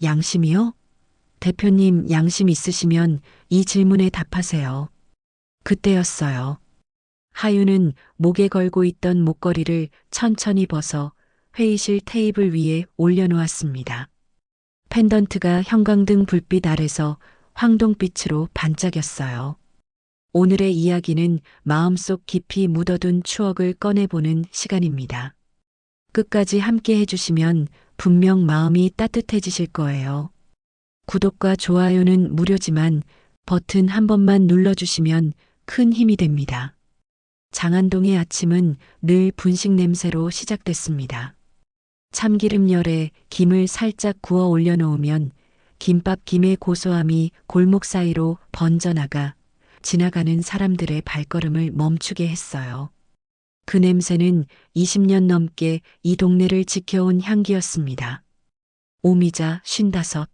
양심이요? 대표님, 양심 있으시면 이 질문에 답하세요. 그때였어요. 하윤은 목에 걸고 있던 목걸이를 천천히 벗어 회의실 테이블 위에 올려놓았습니다. 펜던트가 형광등 불빛 아래서 황동빛으로 반짝였어요. 오늘의 이야기는 마음속 깊이 묻어둔 추억을 꺼내보는 시간입니다. 끝까지 함께 해주시면 분명 마음이 따뜻해지실 거예요. 구독과 좋아요는 무료지만 버튼 한 번만 눌러주시면 큰 힘이 됩니다. 장안동의 아침은 늘 분식 냄새로 시작됐습니다. 참기름열에 김을 살짝 구워 올려놓으면 김밥 김의 고소함이 골목 사이로 번져나가 지나가는 사람들의 발걸음을 멈추게 했어요. 그 냄새는 20년 넘게 이 동네를 지켜온 향기였습니다. 오미자 55.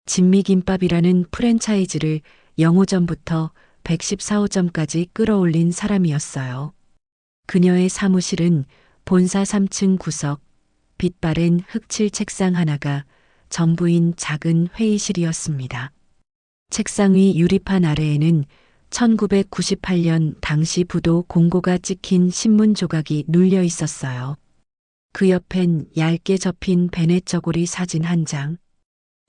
진미김밥이라는 프랜차이즈를 영호점부터 114호점까지 끌어올린 사람이었어요. 그녀의 사무실은 본사 3층 구석, 빛바랜 흑칠 책상 하나가 전부인 작은 회의실이었습니다. 책상 위 유리판 아래에는 1998년 당시 부도 공고가 찍힌 신문 조각이 눌려 있었어요. 그 옆엔 얇게 접힌 베넷 저고리 사진 한 장.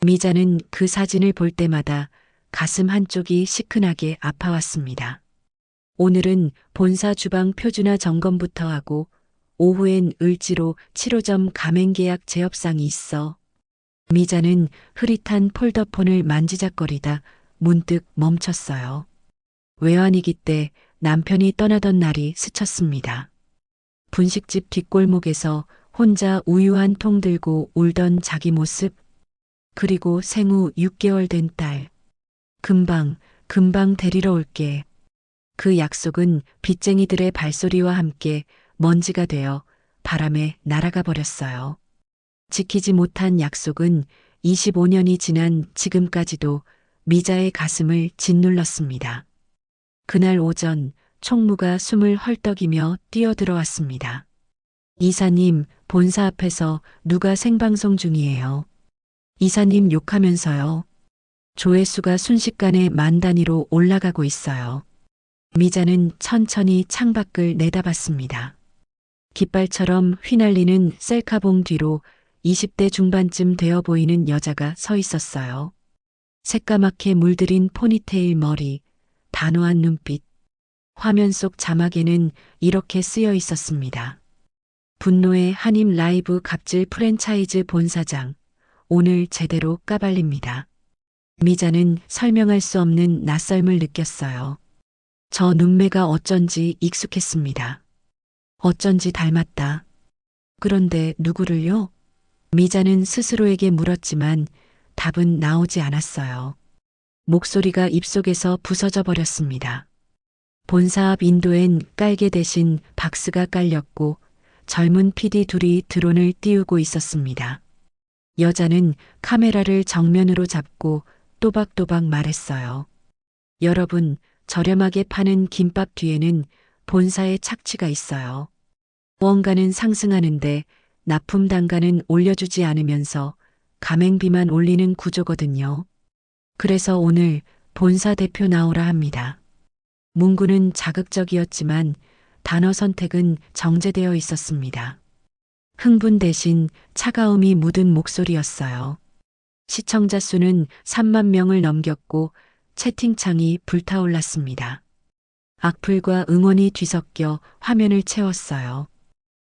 미자는 그 사진을 볼 때마다 가슴 한쪽이 시큰하게 아파왔습니다. 오늘은 본사 주방 표준화 점검부터 하고 오후엔 을지로 7호점 가맹계약 재협상이 있어. 미자는 흐릿한 폴더폰을 만지작거리다 문득 멈췄어요. 외환위기 때 남편이 떠나던 날이 스쳤습니다. 분식집 뒷골목에서 혼자 우유 한 통 들고 울던 자기 모습, 그리고 생후 6개월 된 딸. 금방 데리러 올게. 그 약속은 빚쟁이들의 발소리와 함께 먼지가 되어 바람에 날아가 버렸어요. 지키지 못한 약속은 25년이 지난 지금까지도 미자의 가슴을 짓눌렀습니다. 그날 오전 총무가 숨을 헐떡이며 뛰어들어왔습니다. 이사님, 본사 앞에서 누가 생방송 중이에요. 이사님 욕하면서요. 조회수가 순식간에 만 단위로 올라가고 있어요. 미자는 천천히 창밖을 내다봤습니다. 깃발처럼 휘날리는 셀카봉 뒤로 20대 중반쯤 되어 보이는 여자가 서 있었어요. 새까맣게 물들인 포니테일 머리, 단호한 눈빛. 화면 속 자막에는 이렇게 쓰여 있었습니다. 분노의 한임 라이브 갑질 프랜차이즈 본사장. 오늘 제대로 까발립니다. 미자는 설명할 수 없는 낯설음을 느꼈어요. 저 눈매가 어쩐지 익숙했습니다. 어쩐지 닮았다. 그런데 누구를요? 미자는 스스로에게 물었지만 답은 나오지 않았어요. 목소리가 입속에서 부서져 버렸습니다. 본사 앞 인도엔 깔개 대신 박스가 깔렸고 젊은 PD 둘이 드론을 띄우고 있었습니다. 여자는 카메라를 정면으로 잡고 또박또박 말했어요. 여러분, 저렴하게 파는 김밥 뒤에는 본사의 착취가 있어요. 원가는 상승하는데 납품 단가는 올려주지 않으면서 가맹비만 올리는 구조거든요. 그래서 오늘 본사 대표 나오라 합니다. 문구는 자극적이었지만 단어 선택은 정제되어 있었습니다. 흥분 대신 차가움이 묻은 목소리였어요. 시청자 수는 3만 명을 넘겼고 채팅창이 불타올랐습니다. 악플과 응원이 뒤섞여 화면을 채웠어요.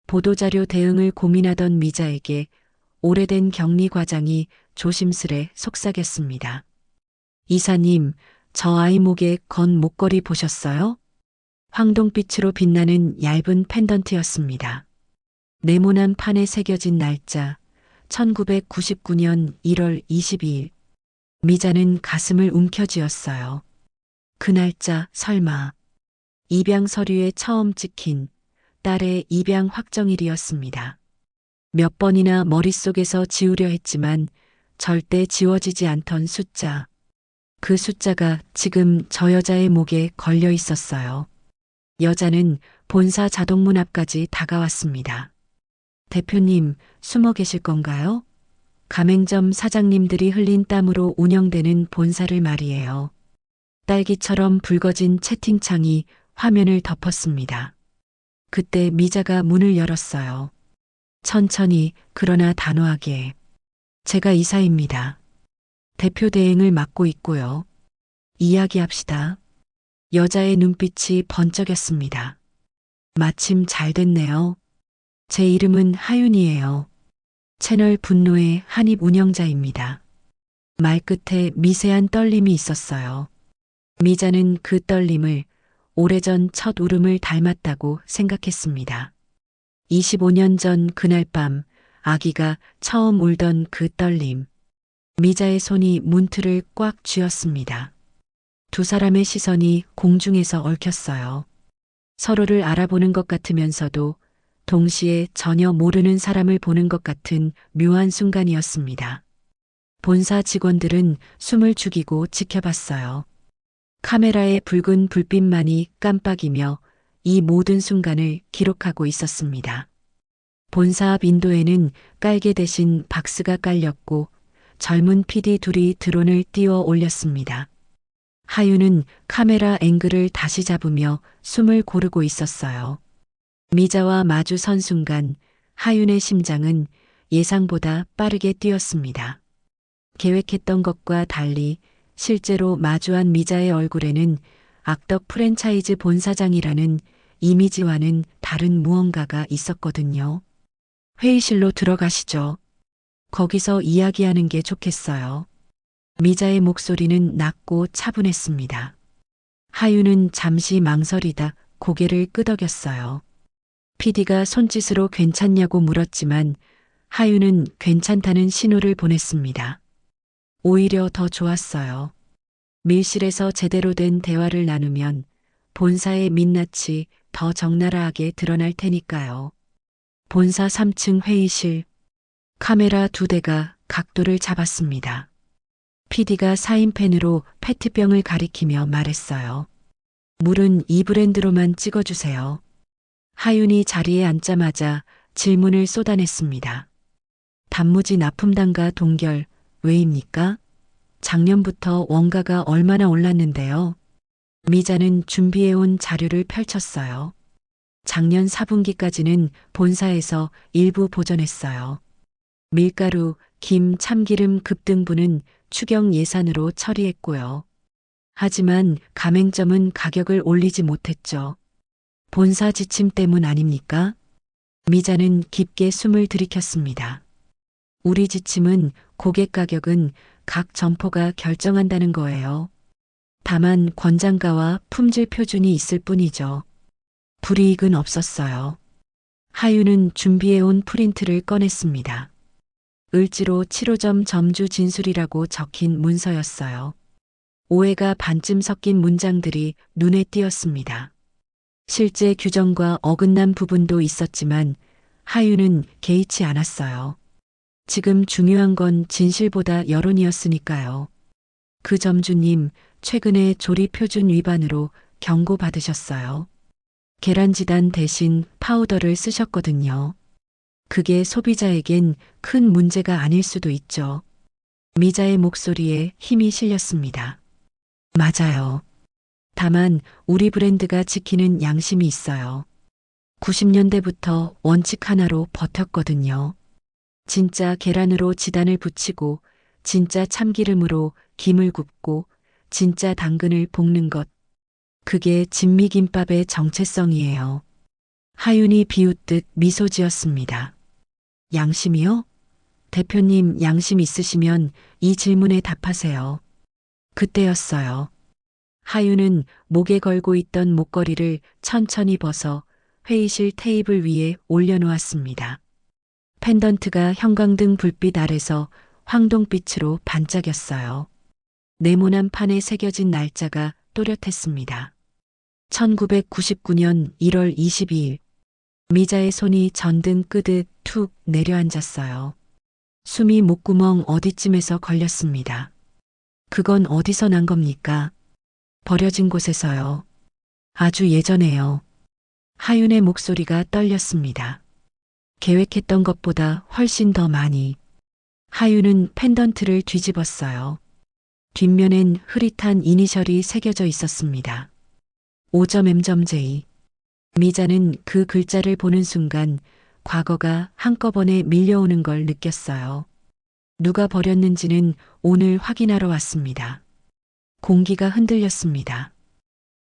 보도자료 대응을 고민하던 미자에게 오래된 격리 과장이 조심스레 속삭였습니다. 이사님, 저 아이 목에 건 목걸이 보셨어요? 황동빛으로 빛나는 얇은 펜던트였습니다. 네모난 판에 새겨진 날짜 1999년 1월 22일. 미자는 가슴을 움켜쥐었어요. 그 날짜 설마 입양 서류에 처음 찍힌 딸의 입양 확정일이었습니다. 몇 번이나 머릿속에서 지우려 했지만 절대 지워지지 않던 숫자. 그 숫자가 지금 저 여자의 목에 걸려 있었어요. 여자는 본사 자동문 앞까지 다가왔습니다. 대표님, 숨어 계실 건가요? 가맹점 사장님들이 흘린 땀으로 운영되는 본사를 말이에요. 딸기처럼 붉어진 채팅창이 화면을 덮었습니다. 그때 미자가 문을 열었어요. 천천히 그러나 단호하게. 제가 이사입니다. 대표 대행을 맡고 있고요. 이야기합시다. 여자의 눈빛이 번쩍였습니다. 마침 잘 됐네요. 제 이름은 하윤이에요. 채널 분노의 한입 운영자입니다. 말끝에 미세한 떨림이 있었어요. 미자는 그 떨림을 오래전 첫 울음을 닮았다고 생각했습니다. 25년 전 그날 밤 아기가 처음 울던 그 떨림. 미자의 손이 문틀을 꽉 쥐었습니다. 두 사람의 시선이 공중에서 얽혔어요. 서로를 알아보는 것 같으면서도 동시에 전혀 모르는 사람을 보는 것 같은 묘한 순간이었습니다. 본사 직원들은 숨을 죽이고 지켜봤어요. 카메라의 붉은 불빛만이 깜빡이며 이 모든 순간을 기록하고 있었습니다. 본사 앞 인도에는 깔개 대신 박스가 깔렸고 젊은 PD 둘이 드론을 띄워 올렸습니다. 하윤은 카메라 앵글을 다시 잡으며 숨을 고르고 있었어요. 미자와 마주 선 순간 하윤의 심장은 예상보다 빠르게 뛰었습니다. 계획했던 것과 달리 실제로 마주한 미자의 얼굴에는 악덕 프랜차이즈 본사장이라는 이미지와는 다른 무언가가 있었거든요. 회의실로 들어가시죠. 거기서 이야기하는 게 좋겠어요. 미자의 목소리는 낮고 차분했습니다. 하윤은 잠시 망설이다 고개를 끄덕였어요. PD가 손짓으로 괜찮냐고 물었지만 하윤은 괜찮다는 신호를 보냈습니다. 오히려 더 좋았어요. 밀실에서 제대로 된 대화를 나누면 본사의 민낯이 더 적나라하게 드러날 테니까요. 본사 3층 회의실. 카메라 2대가 각도를 잡았습니다. PD가 사인펜으로 페트병을 가리키며 말했어요. 물은 이 브랜드로만 찍어주세요. 하윤이 자리에 앉자마자 질문을 쏟아냈습니다. 단무지 납품단가 동결 왜입니까? 작년부터 원가가 얼마나 올랐는데요. 미자는 준비해온 자료를 펼쳤어요. 작년 4분기까지는 본사에서 일부 보전했어요. 밀가루, 김, 참기름 급등분은 추경 예산으로 처리했고요. 하지만 가맹점은 가격을 올리지 못했죠. 본사 지침 때문 아닙니까? 미자는 깊게 숨을 들이켰습니다. 우리 지침은 고객 가격은 각 점포가 결정한다는 거예요. 다만 권장가와 품질 표준이 있을 뿐이죠. 불이익은 없었어요. 하윤은 준비해온 프린트를 꺼냈습니다. 을지로 7호점 점주 진술이라고 적힌 문서였어요. 오해가 반쯤 섞인 문장들이 눈에 띄었습니다. 실제 규정과 어긋난 부분도 있었지만 하윤은 개의치 않았어요. 지금 중요한 건 진실보다 여론이었으니까요. 그 점주님, 최근에 조리 표준 위반으로 경고받으셨어요. 계란지단 대신 파우더를 쓰셨거든요. 그게 소비자에겐 큰 문제가 아닐 수도 있죠. 미자의 목소리에 힘이 실렸습니다. 맞아요. 다만 우리 브랜드가 지키는 양심이 있어요. 90년대부터 원칙 하나로 버텼거든요. 진짜 계란으로 지단을 붙이고 진짜 참기름으로 김을 굽고 진짜 당근을 볶는 것. 그게 진미김밥의 정체성이에요. 하윤이 비웃듯 미소 지었습니다. 양심이요? 대표님 양심 있으시면 이 질문에 답하세요. 그때였어요. 하윤은 목에 걸고 있던 목걸이를 천천히 벗어 회의실 테이블 위에 올려놓았습니다. 펜던트가 형광등 불빛 아래서 황동빛으로 반짝였어요. 네모난 판에 새겨진 날짜가 또렷했습니다. 1999년 1월 22일. 미자의 손이 전등 끄듯 툭 내려앉았어요. 숨이 목구멍 어디쯤에서 걸렸습니다. 그건 어디서 난 겁니까? 버려진 곳에서요. 아주 예전에요. 하윤의 목소리가 떨렸습니다. 계획했던 것보다 훨씬 더 많이. 하윤은 펜던트를 뒤집었어요. 뒷면엔 흐릿한 이니셜이 새겨져 있었습니다. 5.M.J. 미자는 그 글자를 보는 순간 과거가 한꺼번에 밀려오는 걸 느꼈어요. 누가 버렸는지는 오늘 확인하러 왔습니다. 공기가 흔들렸습니다.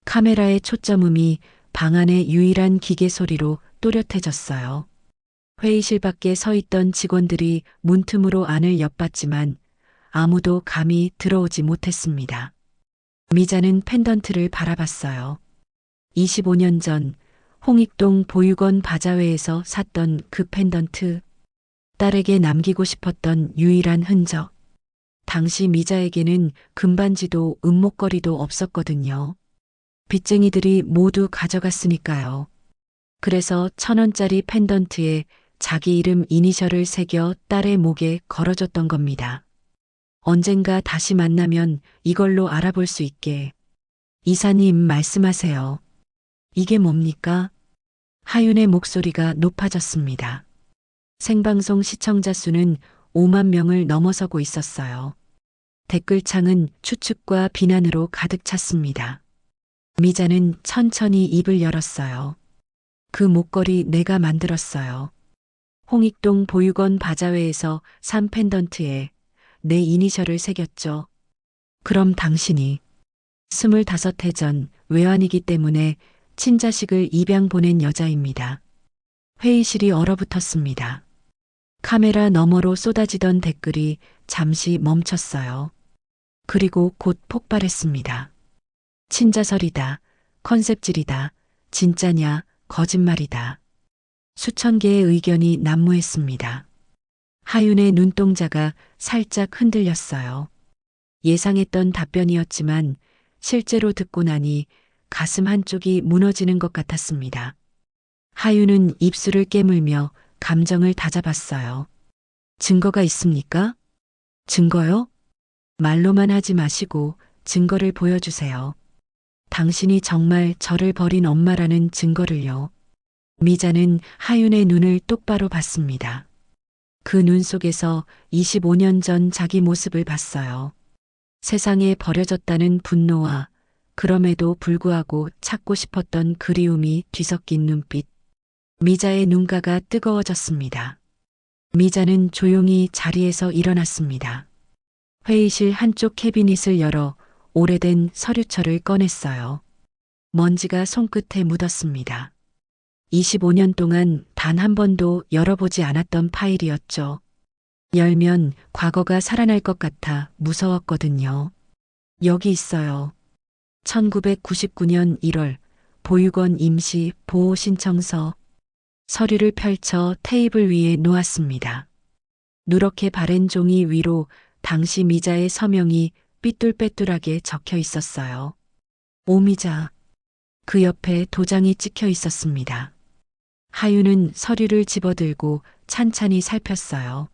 카메라의 초점음이 방 안의 유일한 기계 소리로 또렷해졌어요. 회의실 밖에 서 있던 직원들이 문틈으로 안을 엿봤지만 아무도 감히 들어오지 못했습니다. 미자는 펜던트를 바라봤어요. 25년 전 홍익동 보육원 바자회에서 샀던 그 펜던트. 딸에게 남기고 싶었던 유일한 흔적. 당시 미자에게는 금반지도 은목걸이도 없었거든요. 빚쟁이들이 모두 가져갔으니까요. 그래서 1,000원짜리 펜던트에 자기 이름 이니셜을 새겨 딸의 목에 걸어줬던 겁니다. 언젠가 다시 만나면 이걸로 알아볼 수 있게. 이사님 말씀하세요. 이게 뭡니까? 하윤의 목소리가 높아졌습니다. 생방송 시청자 수는 5만 명을 넘어서고 있었어요. 댓글창은 추측과 비난으로 가득 찼습니다. 미자는 천천히 입을 열었어요. 그 목걸이 내가 만들었어요. 홍익동 보육원 바자회에서 산 펜던트에 내 이니셜을 새겼죠. 그럼 당신이 25해 전 외환이기 때문에 친자식을 입양 보낸 여자입니다. 회의실이 얼어붙었습니다. 카메라 너머로 쏟아지던 댓글이 잠시 멈췄어요. 그리고 곧 폭발했습니다. 친자설이다. 컨셉질이다. 진짜냐. 거짓말이다. 수천 개의 의견이 난무했습니다. 하윤의 눈동자가 살짝 흔들렸어요. 예상했던 답변이었지만 실제로 듣고 나니 가슴 한쪽이 무너지는 것 같았습니다. 하윤은 입술을 깨물며 감정을 다잡았어요. 증거가 있습니까? 증거요? 말로만 하지 마시고 증거를 보여주세요. 당신이 정말 저를 버린 엄마라는 증거를요. 미자는 하윤의 눈을 똑바로 봤습니다. 그 눈 속에서 25년 전 자기 모습을 봤어요. 세상에 버려졌다는 분노와 그럼에도 불구하고 찾고 싶었던 그리움이 뒤섞인 눈빛. 미자의 눈가가 뜨거워졌습니다. 미자는 조용히 자리에서 일어났습니다. 회의실 한쪽 캐비닛을 열어 오래된 서류철을 꺼냈어요. 먼지가 손끝에 묻었습니다. 25년 동안 단 한 번도 열어보지 않았던 파일이었죠. 열면 과거가 살아날 것 같아 무서웠거든요. 여기 있어요. 1999년 1월 보육원 임시 보호 신청서. 서류를 펼쳐 테이블 위에 놓았습니다. 누렇게 바랜 종이 위로 당시 미자의 서명이 삐뚤빼뚤하게 적혀 있었어요. 오미자. 그 옆에 도장이 찍혀 있었습니다. 하윤은 서류를 집어들고 찬찬히 살폈어요.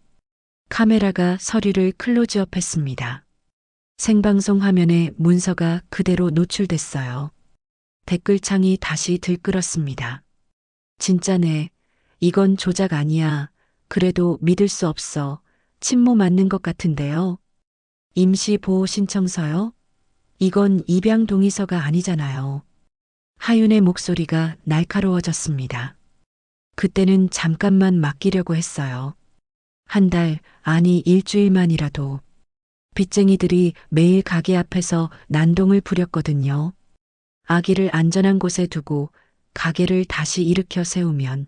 카메라가 서류를 클로즈업했습니다. 생방송 화면에 문서가 그대로 노출됐어요. 댓글창이 다시 들끓었습니다. 진짜네. 이건 조작 아니야. 그래도 믿을 수 없어. 친모 맞는 것 같은데요. 임시 보호 신청서요? 이건 입양 동의서가 아니잖아요. 하윤의 목소리가 날카로워졌습니다. 그때는 잠깐만 맡기려고 했어요. 한 달, 아니 일주일만이라도. 빚쟁이들이 매일 가게 앞에서 난동을 부렸거든요. 아기를 안전한 곳에 두고 가게를 다시 일으켜 세우면.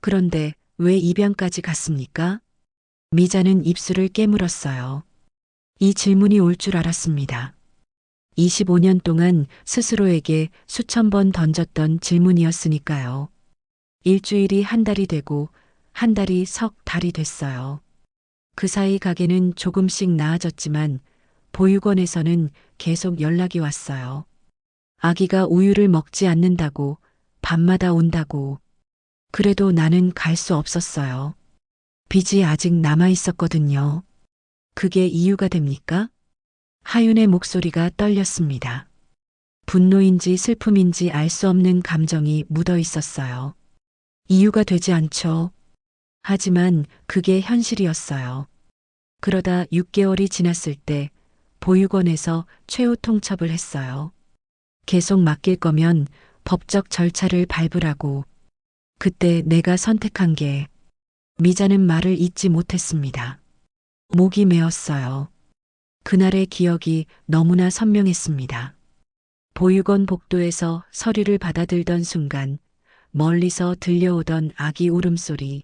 그런데 왜 입양까지 갔습니까? 미자는 입술을 깨물었어요. 이 질문이 올 줄 알았습니다. 25년 동안 스스로에게 수천 번 던졌던 질문이었으니까요. 일주일이 한 달이 되고 한 달이 석 달이 됐어요. 그 사이 가게는 조금씩 나아졌지만 보육원에서는 계속 연락이 왔어요. 아기가 우유를 먹지 않는다고, 밤마다 온다고. 그래도 나는 갈 수 없었어요. 빚이 아직 남아 있었거든요. 그게 이유가 됩니까? 하윤의 목소리가 떨렸습니다. 분노인지 슬픔인지 알 수 없는 감정이 묻어 있었어요. 이유가 되지 않죠. 하지만 그게 현실이었어요. 그러다 6개월이 지났을 때 보육원에서 최후 통첩을 했어요. 계속 맡길 거면 법적 절차를 밟으라고. 그때 내가 선택한 게 미자는 말을 잇지 못했습니다. 목이 메었어요. 그날의 기억이 너무나 선명했습니다. 보육원 복도에서 서류를 받아들던 순간 멀리서 들려오던 아기 울음소리.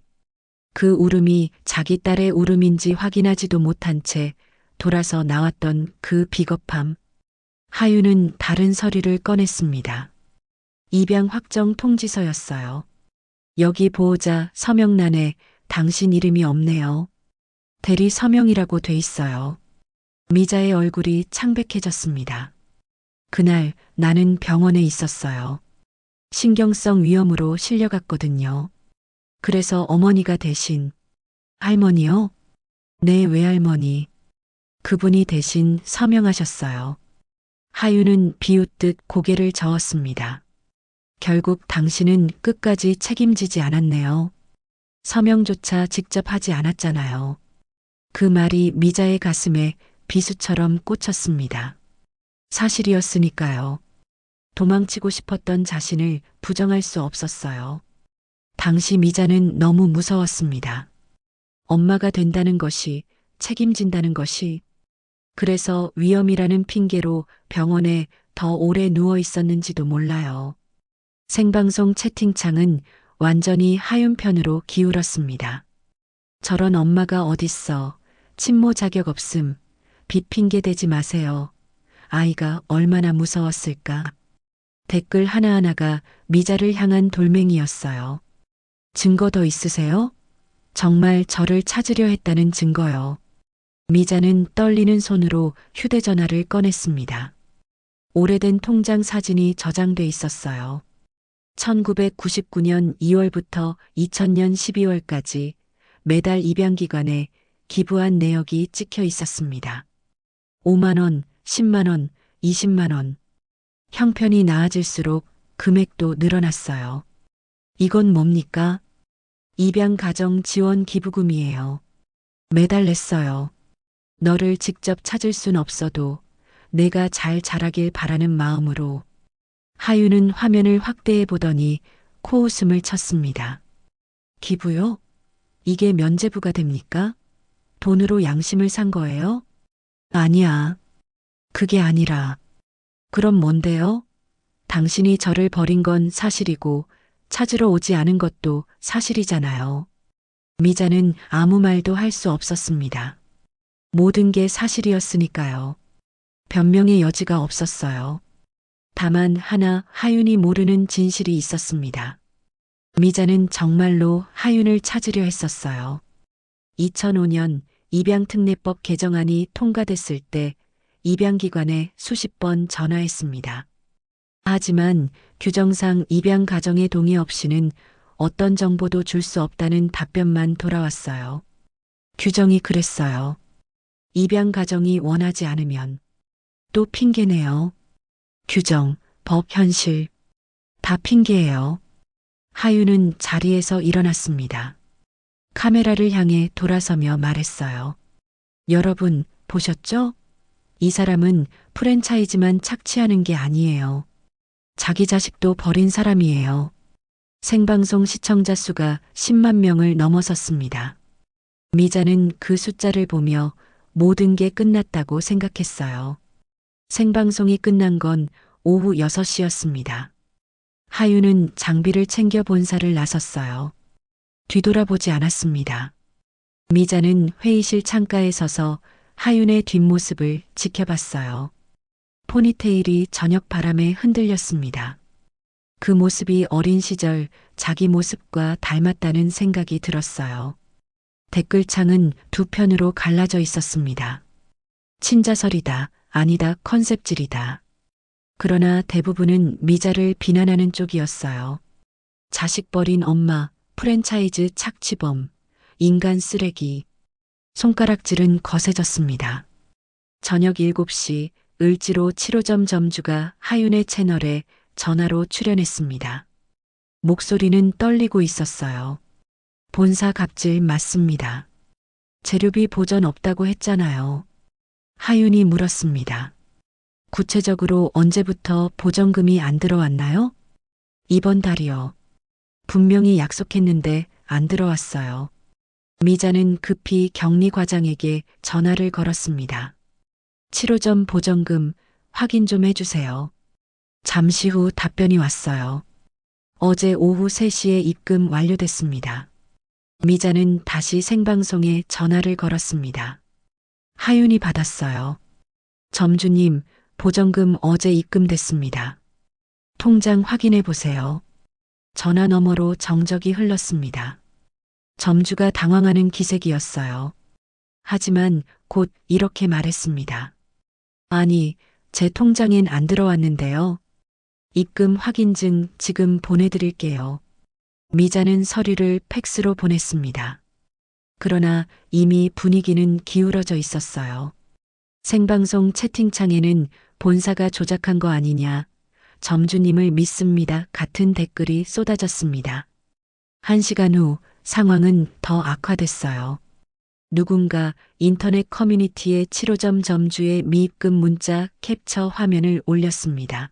그 울음이 자기 딸의 울음인지 확인하지도 못한 채 돌아서 나왔던 그 비겁함. 하유는 다른 서류를 꺼냈습니다. 입양 확정 통지서였어요. 여기 보호자 서명란에 당신 이름이 없네요. 대리 서명이라고 돼 있어요. 미자의 얼굴이 창백해졌습니다. 그날 나는 병원에 있었어요. 신경성 위염으로 실려갔거든요. 그래서 어머니가 대신 할머니요? 네, 외할머니. 그분이 대신 서명하셨어요. 하유는 비웃듯 고개를 저었습니다. 결국 당신은 끝까지 책임지지 않았네요. 서명조차 직접 하지 않았잖아요. 그 말이 미자의 가슴에 비수처럼 꽂혔습니다. 사실이었으니까요. 도망치고 싶었던 자신을 부정할 수 없었어요. 당시 미자는 너무 무서웠습니다. 엄마가 된다는 것이, 책임진다는 것이. 그래서 위험이라는 핑계로 병원에 더 오래 누워 있었는지도 몰라요. 생방송 채팅창은 완전히 하윤 편으로 기울었습니다. 저런 엄마가 어딨어. 친모 자격 없음. 빚핑계 대지 마세요. 아이가 얼마나 무서웠을까. 댓글 하나하나가 미자를 향한 돌멩이였어요. 증거 더 있으세요? 정말 저를 찾으려 했다는 증거요. 미자는 떨리는 손으로 휴대전화를 꺼냈습니다. 오래된 통장 사진이 저장돼 있었어요. 1999년 2월부터 2000년 12월까지 매달 입양기관에 기부한 내역이 찍혀 있었습니다. 5만 원, 10만 원, 20만 원. 형편이 나아질수록 금액도 늘어났어요. 이건 뭡니까? 입양가정 지원 기부금이에요. 매달 냈어요. 너를 직접 찾을 순 없어도 내가 잘 자라길 바라는 마음으로. 하유는 화면을 확대해 보더니 코웃음을 쳤습니다. 기부요? 이게 면제부가 됩니까? 돈으로 양심을 산 거예요? 아니야. 그게 아니라. 그럼 뭔데요? 당신이 저를 버린 건 사실이고 찾으러 오지 않은 것도 사실이잖아요. 미자는 아무 말도 할 수 없었습니다. 모든 게 사실이었으니까요. 변명의 여지가 없었어요. 다만 하나 하윤이 모르는 진실이 있었습니다. 미자는 정말로 하윤을 찾으려 했었어요. 2005년 입양특례법 개정안이 통과됐을 때 입양기관에 수십 번 전화했습니다. 하지만 규정상 입양 가정의 동의 없이는 어떤 정보도 줄 수 없다는 답변만 돌아왔어요. 규정이 그랬어요. 입양 가정이 원하지 않으면. 또 핑계네요. 규정, 법, 현실. 다 핑계예요. 하유는 자리에서 일어났습니다. 카메라를 향해 돌아서며 말했어요. 여러분, 보셨죠? 이 사람은 프랜차이즈만 착취하는 게 아니에요. 자기 자식도 버린 사람이에요. 생방송 시청자 수가 10만 명을 넘어섰습니다. 미자는 그 숫자를 보며 모든 게 끝났다고 생각했어요. 생방송이 끝난 건 오후 6시였습니다. 하유는 장비를 챙겨 본사를 나섰어요. 뒤돌아보지 않았습니다. 미자는 회의실 창가에 서서 하윤의 뒷모습을 지켜봤어요. 포니테일이 저녁 바람에 흔들렸습니다. 그 모습이 어린 시절 자기 모습과 닮았다는 생각이 들었어요. 댓글창은 두 편으로 갈라져 있었습니다. 친자설이다, 아니다, 컨셉질이다. 그러나 대부분은 미자를 비난하는 쪽이었어요. 자식 버린 엄마, 프랜차이즈 착취범, 인간 쓰레기. 손가락질은 거세졌습니다. 저녁 7시 을지로 7호점 점주가 하윤의 채널에 전화로 출연했습니다. 목소리는 떨리고 있었어요. 본사 갑질 맞습니다. 재료비 보전 없다고 했잖아요. 하윤이 물었습니다. 구체적으로 언제부터 보전금이 안 들어왔나요? 이번 달이요. 분명히 약속했는데 안 들어왔어요. 미자는 급히 격리과장에게 전화를 걸었습니다. 치료 전 보전금 확인 좀 해주세요. 잠시 후 답변이 왔어요. 어제 오후 3시에 입금 완료됐습니다. 미자는 다시 생방송에 전화를 걸었습니다. 하윤이 받았어요. 점주님, 보전금 어제 입금됐습니다. 통장 확인해 보세요. 전화 너머로 정적이 흘렀습니다. 점주가 당황하는 기색이었어요. 하지만 곧 이렇게 말했습니다. 아니, 제 통장엔 안 들어왔는데요. 입금 확인증 지금 보내드릴게요. 미자는 서류를 팩스로 보냈습니다. 그러나 이미 분위기는 기울어져 있었어요. 생방송 채팅창에는 본사가 조작한 거 아니냐, 점주님을 믿습니다 같은 댓글이 쏟아졌습니다. 1시간 후 상황은 더 악화됐어요. 누군가 인터넷 커뮤니티에 7호점 점주의 미입금 문자 캡처 화면을 올렸습니다.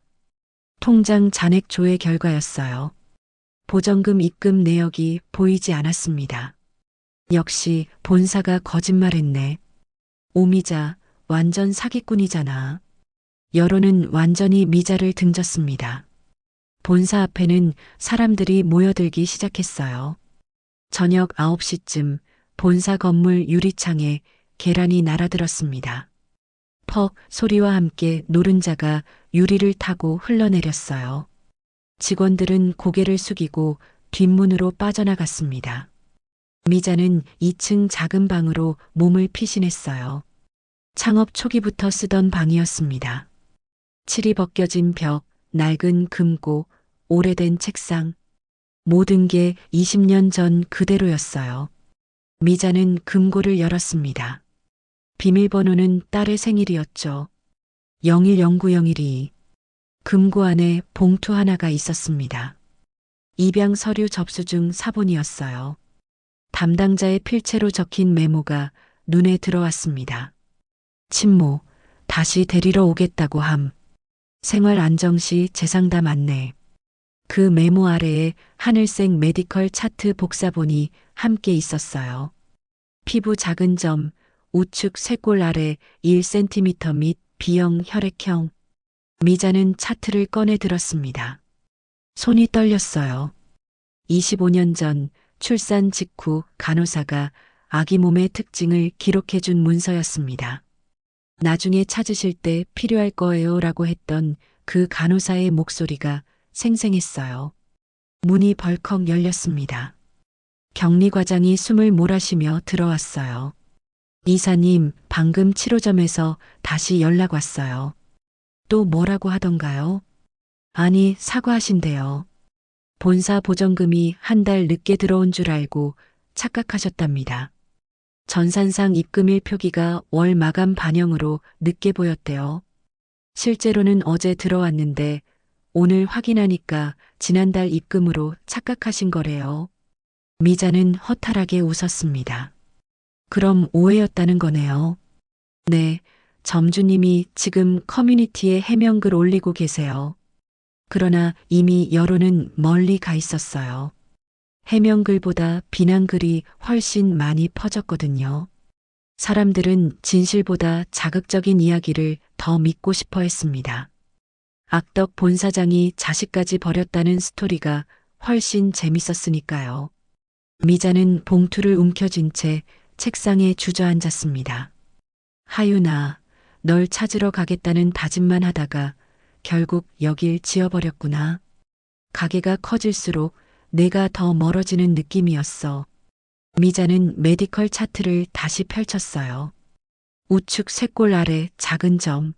통장 잔액 조회 결과였어요. 보전금 입금 내역이 보이지 않았습니다. 역시 본사가 거짓말했네. 오미자, 완전 사기꾼이잖아. 여론은 완전히 미자를 등졌습니다. 본사 앞에는 사람들이 모여들기 시작했어요. 저녁 9시쯤 본사 건물 유리창에 계란이 날아들었습니다. 퍽 소리와 함께 노른자가 유리를 타고 흘러내렸어요. 직원들은 고개를 숙이고 뒷문으로 빠져나갔습니다. 미자는 2층 작은 방으로 몸을 피신했어요. 창업 초기부터 쓰던 방이었습니다. 칠이 벗겨진 벽, 낡은 금고, 오래된 책상. 모든 게 20년 전 그대로였어요. 미자는 금고를 열었습니다. 비밀번호는 딸의 생일이었죠. 010901이. 금고 안에 봉투 하나가 있었습니다. 입양 서류 접수중 사본이었어요. 담당자의 필체로 적힌 메모가 눈에 들어왔습니다. 친모, 다시 데리러 오겠다고 함. 생활 안정시 재상담 안내. 그 메모 아래에 하늘색 메디컬 차트 복사본이 함께 있었어요. 피부 작은 점, 우측 쇄골 아래 1cm 및 B형 혈액형. 미자는 차트를 꺼내 들었습니다. 손이 떨렸어요. 25년 전 출산 직후 간호사가 아기 몸의 특징을 기록해준 문서였습니다. 나중에 찾으실 때 필요할 거예요 라고 했던 그 간호사의 목소리가 생생했어요. 문이 벌컥 열렸습니다. 격리과장이 숨을 몰아쉬며 들어왔어요. 이사님, 방금 치료점에서 다시 연락 왔어요. 또 뭐라고 하던가요? 아니, 사과하신대요. 본사 보전금이 한 달 늦게 들어온 줄 알고 착각하셨답니다. 전산상 입금일 표기가 월 마감 반영으로 늦게 보였대요. 실제로는 어제 들어왔는데 오늘 확인하니까 지난달 입금으로 착각하신 거래요. 미자는 허탈하게 웃었습니다. 그럼 오해였다는 거네요. 네, 점주님이 지금 커뮤니티에 해명글 올리고 계세요. 그러나 이미 여론은 멀리 가 있었어요. 해명글보다 비난글이 훨씬 많이 퍼졌거든요. 사람들은 진실보다 자극적인 이야기를 더 믿고 싶어 했습니다. 악덕 본사장이 자식까지 버렸다는 스토리가 훨씬 재밌었으니까요. 미자는 봉투를 움켜쥔 채 책상에 주저앉았습니다. 하윤아, 널 찾으러 가겠다는 다짐만 하다가 결국 여길 지어버렸구나. 가게가 커질수록 내가 더 멀어지는 느낌이었어. 미자는 메디컬 차트를 다시 펼쳤어요. 우측 쇄골 아래 작은 점.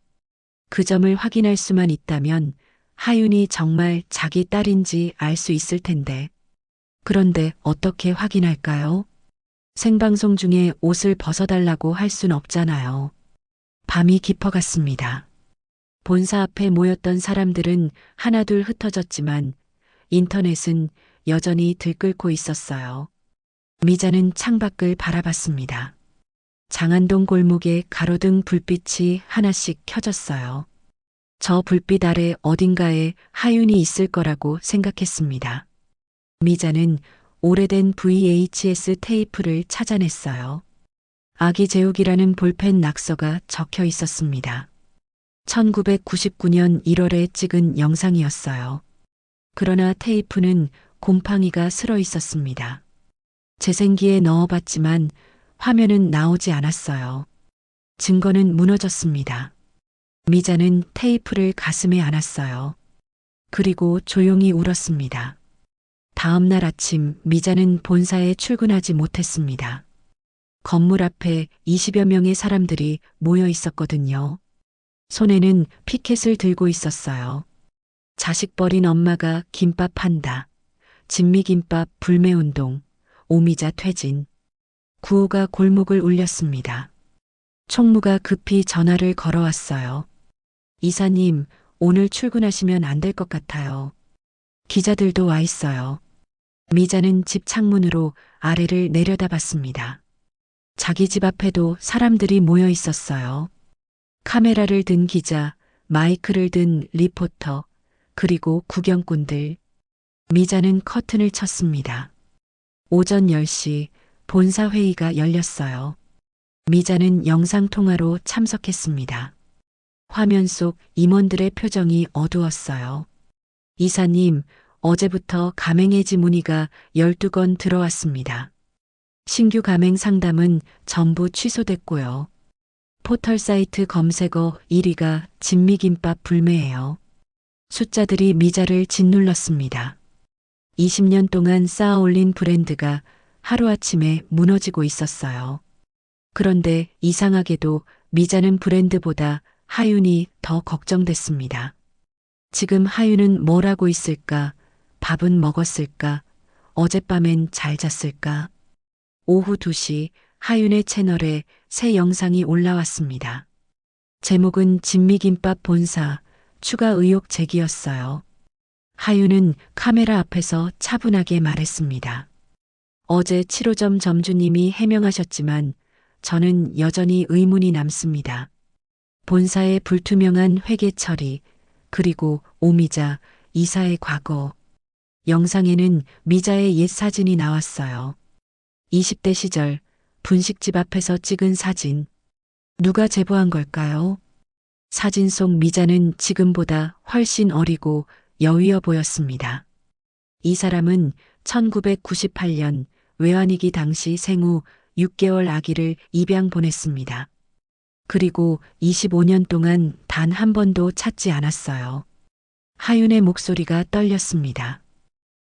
그 점을 확인할 수만 있다면 하윤이 정말 자기 딸인지 알 수 있을 텐데. 그런데 어떻게 확인할까요? 생방송 중에 옷을 벗어달라고 할 순 없잖아요. 밤이 깊어갔습니다. 본사 앞에 모였던 사람들은 하나둘 흩어졌지만 인터넷은 여전히 들끓고 있었어요. 미자는 창밖을 바라봤습니다. 장안동 골목에 가로등 불빛이 하나씩 켜졌어요. 저 불빛 아래 어딘가에 하윤이 있을 거라고 생각했습니다. 미자는 오래된 VHS 테이프를 찾아냈어요. 아기 재욱이라는 볼펜 낙서가 적혀 있었습니다. 1999년 1월에 찍은 영상이었어요. 그러나 테이프는 곰팡이가 슬어 있었습니다. 재생기에 넣어봤지만 화면은 나오지 않았어요. 증거는 무너졌습니다. 미자는 테이프를 가슴에 안았어요. 그리고 조용히 울었습니다. 다음 날 아침 미자는 본사에 출근하지 못했습니다. 건물 앞에 20여 명의 사람들이 모여 있었거든요. 손에는 피켓을 들고 있었어요. 자식 버린 엄마가 김밥 한다. 진미김밥 불매운동. 오미자 퇴진. 구호가 골목을 울렸습니다. 총무가 급히 전화를 걸어왔어요. 이사님, 오늘 출근하시면 안 될 것 같아요. 기자들도 와 있어요. 미자는 집 창문으로 아래를 내려다봤습니다. 자기 집 앞에도 사람들이 모여 있었어요. 카메라를 든 기자, 마이크를 든 리포터, 그리고 구경꾼들. 미자는 커튼을 쳤습니다. 오전 10시 본사 회의가 열렸어요. 미자는 영상통화로 참석했습니다. 화면 속 임원들의 표정이 어두웠어요. 이사님, 어제부터 가맹해지 문의가 12건 들어왔습니다. 신규 가맹 상담은 전부 취소됐고요. 포털 사이트 검색어 1위가 진미김밥 불매예요. 숫자들이 미자를 짓눌렀습니다. 20년 동안 쌓아올린 브랜드가 하루아침에 무너지고 있었어요. 그런데 이상하게도 미자는 브랜드보다 하윤이 더 걱정됐습니다. 지금 하윤은 뭘 하고 있을까? 밥은 먹었을까? 어젯밤엔 잘 잤을까? 오후 2시 하윤의 채널에 새 영상이 올라왔습니다. 제목은 진미김밥 본사 추가 의혹 제기였어요. 하윤은 카메라 앞에서 차분하게 말했습니다. 어제 7호점 점주님이 해명하셨지만 저는 여전히 의문이 남습니다. 본사의 불투명한 회계 처리, 그리고 오미자, 이사의 과거. 영상에는 미자의 옛 사진이 나왔어요. 20대 시절 분식집 앞에서 찍은 사진. 누가 제보한 걸까요? 사진 속 미자는 지금보다 훨씬 어리고 여위어 보였습니다. 이 사람은 1998년 외환위기 당시 생후 6개월 아기를 입양 보냈습니다. 그리고 25년 동안 단 한 번도 찾지 않았어요. 하윤의 목소리가 떨렸습니다.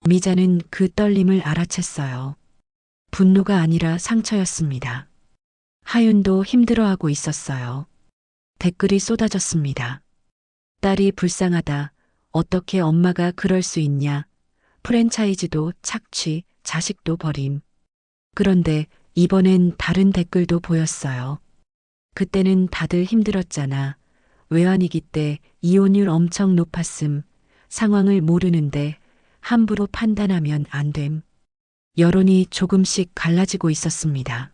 미자는 그 떨림을 알아챘어요. 분노가 아니라 상처였습니다. 하윤도 힘들어하고 있었어요. 댓글이 쏟아졌습니다. 딸이 불쌍하다. 어떻게 엄마가 그럴 수 있냐. 프랜차이즈도 착취, 자식도 버림. 그런데 이번엔 다른 댓글도 보였어요. 그때는 다들 힘들었잖아. 외환위기 때 이혼율 엄청 높았음. 상황을 모르는데 함부로 판단하면 안 됨. 여론이 조금씩 갈라지고 있었습니다.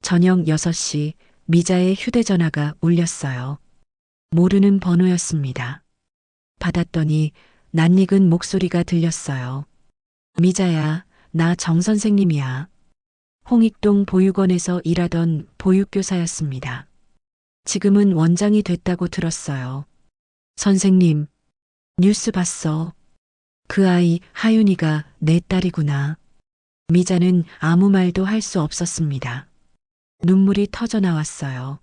저녁 6시 미자의 휴대전화가 울렸어요. 모르는 번호였습니다. 받았더니 낯익은 목소리가 들렸어요. 미자야, 나 정 선생님이야. 홍익동 보육원에서 일하던 보육교사였습니다. 지금은 원장이 됐다고 들었어요. 선생님, 뉴스 봤어. 그 아이 하윤이가 내 딸이구나. 미자는 아무 말도 할 수 없었습니다. 눈물이 터져 나왔어요.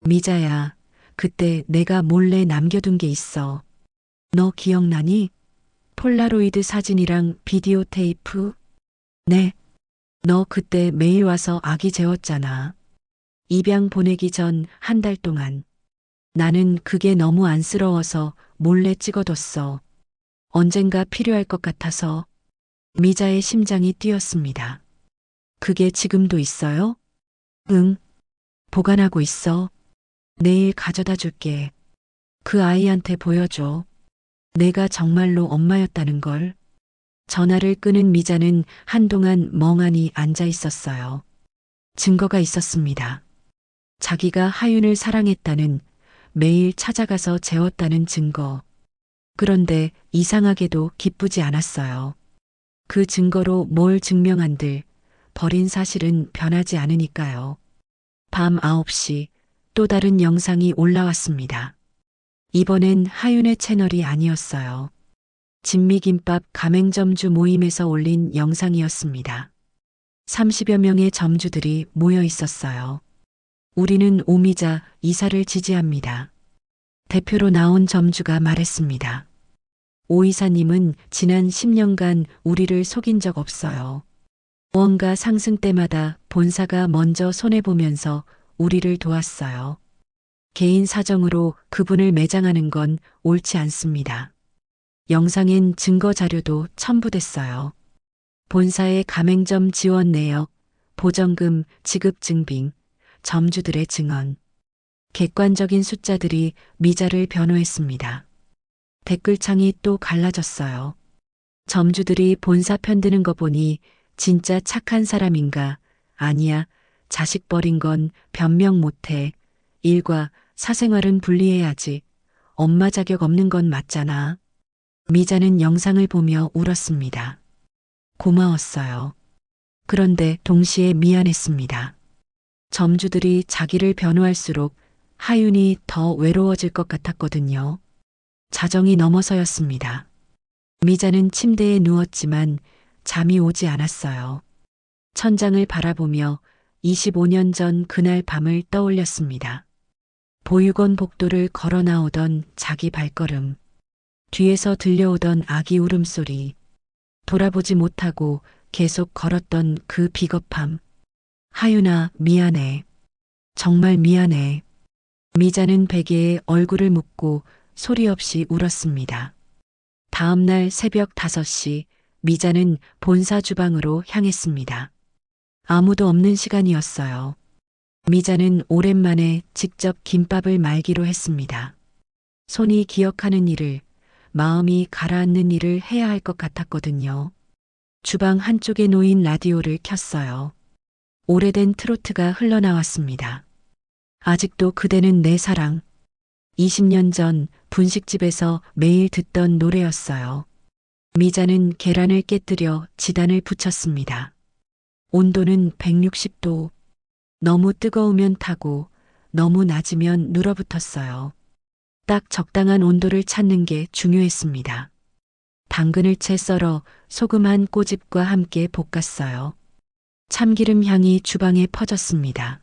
미자야, 그때 내가 몰래 남겨둔 게 있어. 너 기억나니? 폴라로이드 사진이랑 비디오 테이프? 네. 너 그때 매일 와서 아기 재웠잖아. 입양 보내기 전 한 달 동안. 나는 그게 너무 안쓰러워서 몰래 찍어뒀어. 언젠가 필요할 것 같아서. 미자의 심장이 뛰었습니다. 그게 지금도 있어요? 응. 보관하고 있어. 내일 가져다 줄게. 그 아이한테 보여줘. 내가 정말로 엄마였다는 걸. 전화를 끄는 미자는 한동안 멍하니 앉아 있었어요. 증거가 있었습니다. 자기가 하윤을 사랑했다는, 매일 찾아가서 재웠다는 증거. 그런데 이상하게도 기쁘지 않았어요. 그 증거로 뭘 증명한들 버린 사실은 변하지 않으니까요. 밤 9시 또 다른 영상이 올라왔습니다. 이번엔 하윤의 채널이 아니었어요. 진미김밥 가맹점주 모임에서 올린 영상이었습니다. 30여 명의 점주들이 모여 있었어요. 우리는 오미자 이사를 지지합니다. 대표로 나온 점주가 말했습니다. 오 이사님은 지난 10년간 우리를 속인 적 없어요. 무언가 상승 때마다 본사가 먼저 손해보면서 우리를 도왔어요. 개인 사정으로 그분을 매장하는 건 옳지 않습니다. 영상엔 증거 자료도 첨부됐어요. 본사의 가맹점 지원 내역, 보정금 지급 증빙, 점주들의 증언. 객관적인 숫자들이 미자를 변호했습니다. 댓글창이 또 갈라졌어요. 점주들이 본사 편드는 거 보니 진짜 착한 사람인가? 아니야. 자식 버린 건 변명 못해. 일과 사생활은 분리해야지. 엄마 자격 없는 건 맞잖아. 미자는 영상을 보며 울었습니다. 고마웠어요. 그런데 동시에 미안했습니다. 점주들이 자기를 변호할수록 하윤이 더 외로워질 것 같았거든요. 자정이 넘어서였습니다. 미자는 침대에 누웠지만 잠이 오지 않았어요. 천장을 바라보며 25년 전 그날 밤을 떠올렸습니다. 보육원 복도를 걸어 나오던 자기 발걸음, 뒤에서 들려오던 아기 울음소리, 돌아보지 못하고 계속 걸었던 그 비겁함. 하윤아, 미안해. 정말 미안해. 미자는 베개에 얼굴을 묻고 소리 없이 울었습니다. 다음 날 새벽 5시 미자는 본사 주방으로 향했습니다. 아무도 없는 시간이었어요. 미자는 오랜만에 직접 김밥을 말기로 했습니다. 손이 기억하는 일을, 마음이 가라앉는 일을 해야 할 것 같았거든요. 주방 한쪽에 놓인 라디오를 켰어요. 오래된 트로트가 흘러나왔습니다. 아직도 그대는 내 사랑. 20년 전 분식집에서 매일 듣던 노래였어요. 미자는 계란을 깨뜨려 지단을 붙였습니다. 온도는 160도. 너무 뜨거우면 타고 너무 낮으면 눌어붙었어요. 딱 적당한 온도를 찾는 게 중요했습니다. 당근을 채 썰어 소금 한 꼬집과 함께 볶았어요. 참기름 향이 주방에 퍼졌습니다.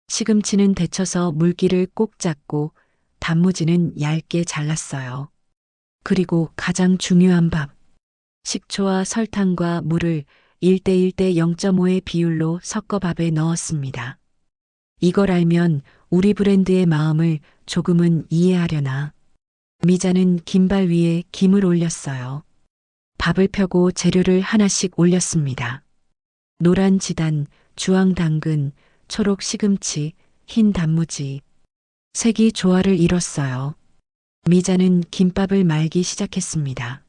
시금치는 데쳐서 물기를 꼭 잡고 단무지는 얇게 잘랐어요. 그리고 가장 중요한 밥. 식초와 설탕과 물을 1대1대 0.5의 비율로 섞어 밥에 넣었습니다. 이걸 알면 우리 브랜드의 마음을 조금은 이해하려나. 미자는 김발 위에 김을 올렸어요. 밥을 펴고 재료를 하나씩 올렸습니다. 노란 지단, 주황 당근, 초록 시금치, 흰 단무지. 색이 조화를 이뤘어요. 미자는 김밥을 말기 시작했습니다.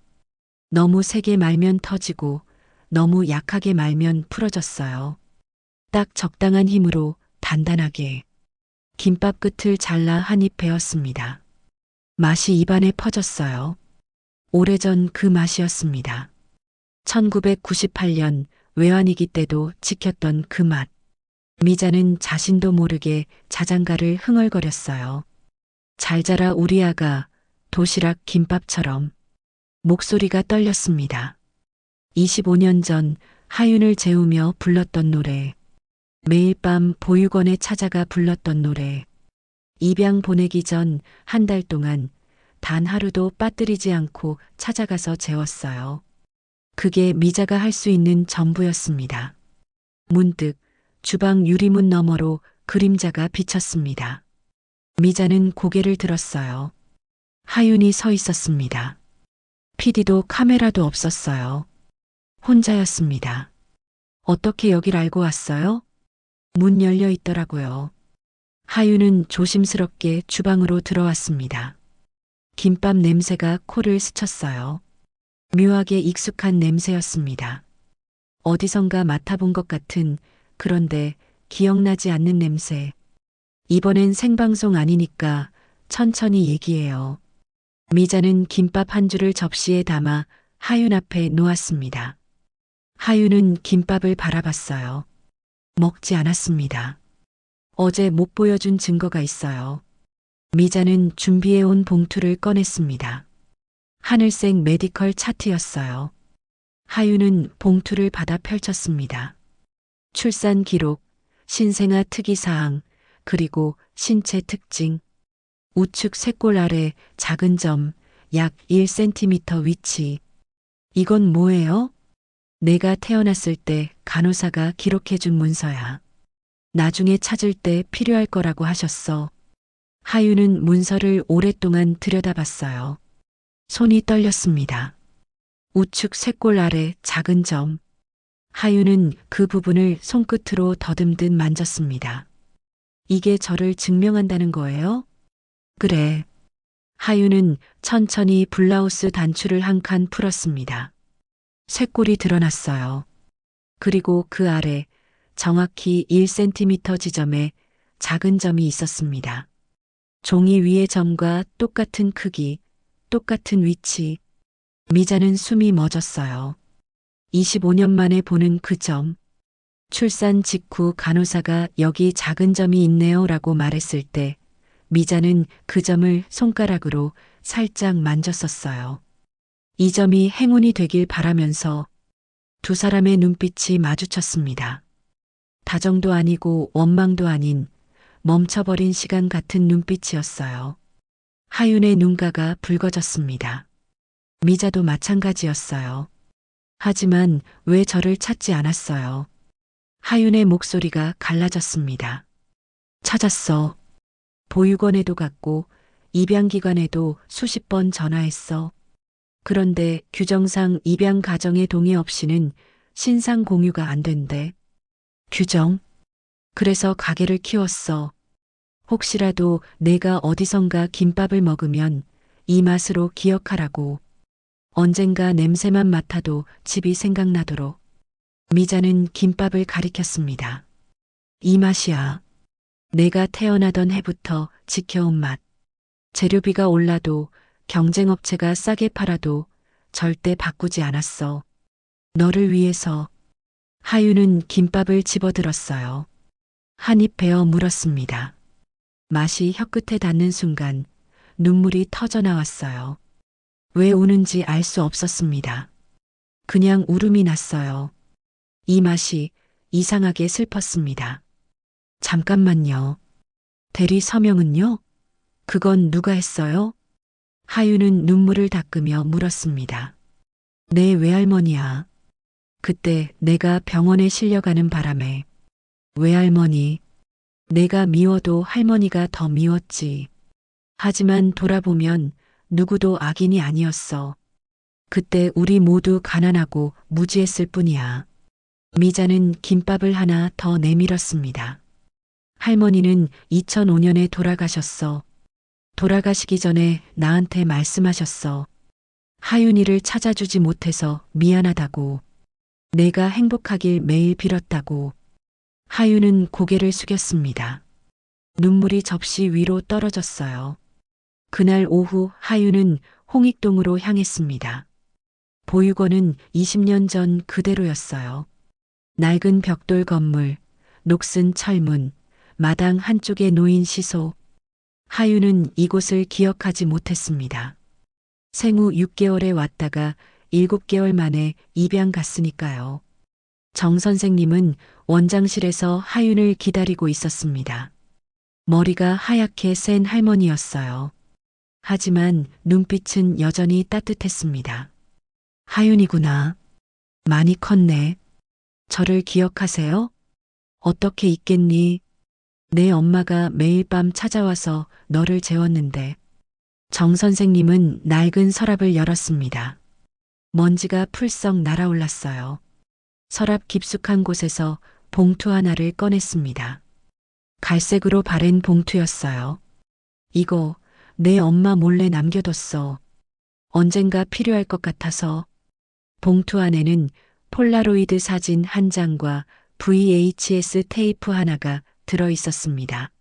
너무 세게 말면 터지고 너무 약하게 말면 풀어졌어요. 딱 적당한 힘으로 단단하게. 김밥 끝을 잘라 한 입 베었습니다. 맛이 입안에 퍼졌어요. 오래전 그 맛이었습니다. 1998년 외환위기 때도 지켰던 그 맛. 미자는 자신도 모르게 자장가를 흥얼거렸어요. 잘 자라 우리 아가, 도시락 김밥처럼. 목소리가 떨렸습니다. 25년 전 하윤을 재우며 불렀던 노래. 매일 밤 보육원에 찾아가 불렀던 노래. 입양 보내기 전 한 달 동안 단 하루도 빠뜨리지 않고 찾아가서 재웠어요. 그게 미자가 할 수 있는 전부였습니다. 문득 주방 유리문 너머로 그림자가 비쳤습니다. 미자는 고개를 들었어요. 하윤이 서 있었습니다. PD도 카메라도 없었어요. 혼자였습니다. 어떻게 여길 알고 왔어요? 문 열려 있더라고요. 하윤은 조심스럽게 주방으로 들어왔습니다. 김밥 냄새가 코를 스쳤어요. 묘하게 익숙한 냄새였습니다. 어디선가 맡아본 것 같은, 그런데 기억나지 않는 냄새. 이번엔 생방송 아니니까 천천히 얘기해요. 미자는 김밥 한 줄을 접시에 담아 하윤 앞에 놓았습니다. 하윤은 김밥을 바라봤어요. 먹지 않았습니다. 어제 못 보여준 증거가 있어요. 미자는 준비해온 봉투를 꺼냈습니다. 하늘색 메디컬 차트였어요. 하윤은 봉투를 받아 펼쳤습니다. 출산 기록, 신생아 특이사항, 그리고 신체 특징. 우측 쇄골 아래 작은 점, 약 1cm 위치. 이건 뭐예요? 내가 태어났을 때 간호사가 기록해준 문서야. 나중에 찾을 때 필요할 거라고 하셨어. 하윤은 문서를 오랫동안 들여다봤어요. 손이 떨렸습니다. 우측 쇄골 아래 작은 점. 하윤은 그 부분을 손끝으로 더듬듯 만졌습니다. 이게 저를 증명한다는 거예요? 그래. 하윤은 천천히 블라우스 단추를 한 칸 풀었습니다. 쇄골이 드러났어요. 그리고 그 아래 정확히 1cm 지점에 작은 점이 있었습니다. 종이 위의 점과 똑같은 크기, 똑같은 위치. 미자는 숨이 멎었어요. 25년 만에 보는 그 점. 출산 직후 간호사가 여기 작은 점이 있네요 라고 말했을 때 미자는 그 점을 손가락으로 살짝 만졌었어요. 이 점이 행운이 되길 바라면서 두 사람의 눈빛이 마주쳤습니다. 다정도 아니고 원망도 아닌 멈춰버린 시간 같은 눈빛이었어요. 하윤의 눈가가 붉어졌습니다. 미자도 마찬가지였어요. 하지만 왜 저를 찾지 않았어요? 하윤의 목소리가 갈라졌습니다. 찾았어. 보육원에도 갔고 입양기관에도 수십 번 전화했어. 그런데 규정상 입양 가정의 동의 없이는 신상 공유가 안 된대. 규정? 그래서 가게를 키웠어. 혹시라도 내가 어디선가 김밥을 먹으면 이 맛으로 기억하라고. 언젠가 냄새만 맡아도 집이 생각나도록. 미자는 김밥을 가리켰습니다. 이 맛이야. 내가 태어나던 해부터 지켜온 맛. 재료비가 올라도 경쟁업체가 싸게 팔아도 절대 바꾸지 않았어. 너를 위해서. 하윤은 김밥을 집어들었어요. 한 입 베어 물었습니다. 맛이 혀끝에 닿는 순간 눈물이 터져 나왔어요. 왜 우는지 알 수 없었습니다. 그냥 울음이 났어요. 이 맛이 이상하게 슬펐습니다. 잠깐만요. 대리 서명은요? 그건 누가 했어요? 하윤은 눈물을 닦으며 물었습니다. 내 외할머니야. 그때 내가 병원에 실려가는 바람에. 외할머니. 내가 미워도 할머니가 더 미웠지. 하지만 돌아보면 누구도 악인이 아니었어. 그때 우리 모두 가난하고 무지했을 뿐이야. 미자는 김밥을 하나 더 내밀었습니다. 할머니는 2005년에 돌아가셨어. 돌아가시기 전에 나한테 말씀하셨어. 하윤이를 찾아주지 못해서 미안하다고. 내가 행복하길 매일 빌었다고. 하윤은 고개를 숙였습니다. 눈물이 접시 위로 떨어졌어요. 그날 오후 하윤은 홍익동으로 향했습니다. 보육원은 20년 전 그대로였어요. 낡은 벽돌 건물, 녹슨 철문, 마당 한쪽에 놓인 시소. 하윤은 이곳을 기억하지 못했습니다. 생후 6개월에 왔다가 7개월 만에 입양 갔으니까요. 정 선생님은 원장실에서 하윤을 기다리고 있었습니다. 머리가 하얗게 센 할머니였어요. 하지만 눈빛은 여전히 따뜻했습니다. 하윤이구나. 많이 컸네. 저를 기억하세요? 어떻게 있겠니? 내 엄마가 매일 밤 찾아와서 너를 재웠는데. 정 선생님은 낡은 서랍을 열었습니다. 먼지가 풀썩 날아올랐어요. 서랍 깊숙한 곳에서 봉투 하나를 꺼냈습니다. 갈색으로 바랜 봉투였어요. 이거 내 엄마 몰래 남겨뒀어. 언젠가 필요할 것 같아서. 봉투 안에는 폴라로이드 사진 한 장과 VHS 테이프 하나가 들어 있었습니다.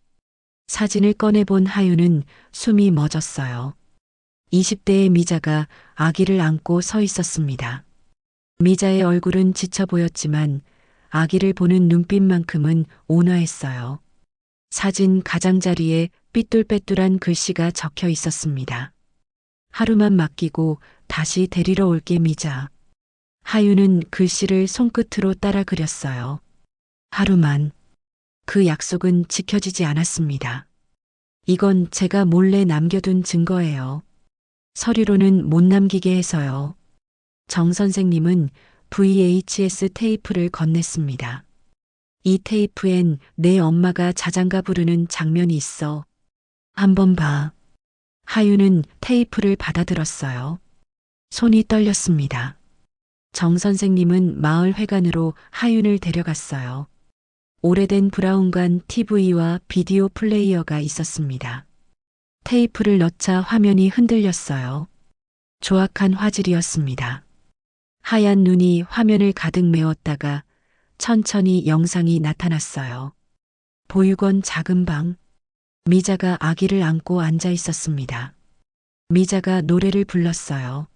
사진을 꺼내본 하윤은 숨이 멎었어요. 20대의 미자가 아기를 안고 서 있었습니다. 미자의 얼굴은 지쳐 보였지만 아기를 보는 눈빛만큼은 온화했어요. 사진 가장자리에 삐뚤빼뚤한 글씨가 적혀 있었습니다. 하루만 맡기고 다시 데리러 올게 미자. 하윤은 글씨를 손끝으로 따라 그렸어요. 하루만. 그 약속은 지켜지지 않았습니다. 이건 제가 몰래 남겨둔 증거예요. 서류로는 못 남기게 해서요. 정 선생님은 VHS 테이프를 건넸습니다. 이 테이프엔 내 엄마가 자장가 부르는 장면이 있어. 한번 봐. 하윤은 테이프를 받아들었어요. 손이 떨렸습니다. 정 선생님은 마을 회관으로 하윤을 데려갔어요. 오래된 브라운관 TV와 비디오 플레이어가 있었습니다. 테이프를 넣자 화면이 흔들렸어요. 조악한 화질이었습니다. 하얀 눈이 화면을 가득 메웠다가 천천히 영상이 나타났어요. 보육원 작은 방. 미자가 아기를 안고 앉아 있었습니다. 미자가 노래를 불렀어요.